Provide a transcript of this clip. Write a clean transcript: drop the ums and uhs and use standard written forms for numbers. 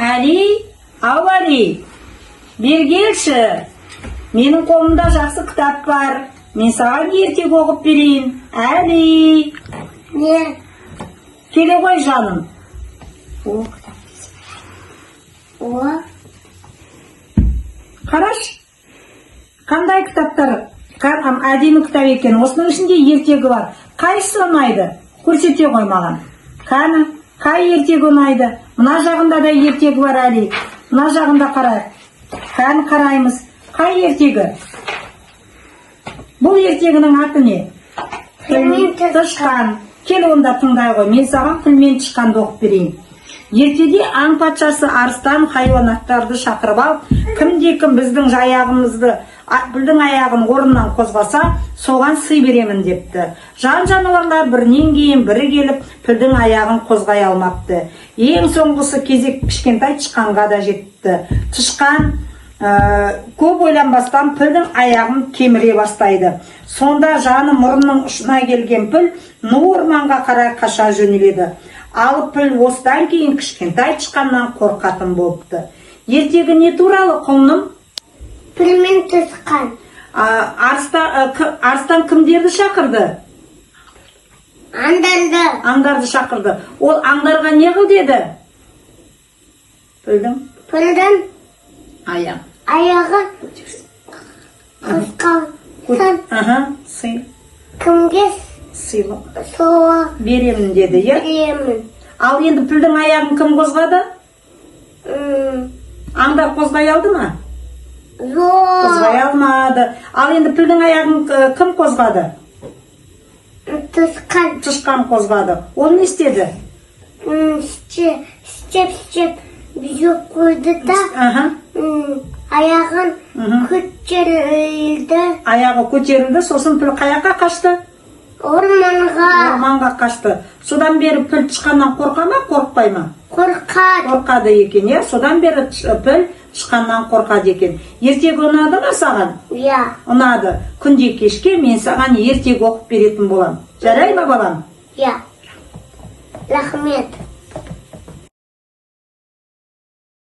Әли, ау Әли, бер келші. Менің қолымда жақсы кітап бар. Мен саған ертек оқып берейін. Әли. Не? Келе ғой жаным. О. Қараш. Қандай кітаптар? Әдемі кітап екен. Осының ішінде ертегі бар. Қайсысы ұнайды? Көрсете ғой маған. Қаны, қай ертегі ұнайды? Мына жағында да ертегі бар Әли. Мына жағында қарайық. Қаны қараймыз. Қай ертегі? Бұл ертегінің аты не? Піл мен тышқан. Кел онда тыңдай ғой. Мен саған піл мен тышқанды оқып берейін. Ертеде аң патшасы арыстан хайуанаттарды шақырып алып, кімде-кім біздің пілдің аяғын орнынан қозғаса, соған сый беремін депті. Жан-жануарлар бірінен кейін бірі келіп, пілдің аяғын қозғай алмапты. Ең соңғысы кезек кішкентай тышқанға да жетті. Тышқан көп ойланбастан пілдің аяғын кеміре бастайды. Сонда жаны мұрынның ұшына келген піл ну орманға қарай қаша жөнеледі. Алып піл осыдан кейін кішкентай тышқаннан қорқатын болыпты. Ертегі не туралы құлыным? Піл мен тышқан. Арыстан кімдерді шақырды? Аңдарды. Аңдарды шақырды. Ол аңдарға не қыл деді? Пілдің аяғы қысқалсан. Сый. Кімге соға Беремін деді, е? беремін. Ал енді пілдің аяғын кім қозғады? Аңдар қозғай алды ма? Қозғай алмады. Ал енді пілдің аяғын кім қозғады? Тышқан. Тышқан қозғады. Ол не істеді? Істеп бүзіп қойды да аяғын көтерілді. Аяғы көтерілді, сосын піл қаяққа қашты? Орманға қашты. Содан бері піл тышқаннан қорқа ма, қорықпай ма? Қорқады. Қорқады екен, е? Содан бері піл тышқаннан қорқады екен. Ертегі ұнады ма саған? Иә. Ұнады. Күнде кешке мен саған ертегі оқып беретін болам. Жарай ма балам? Иә. Рахмет.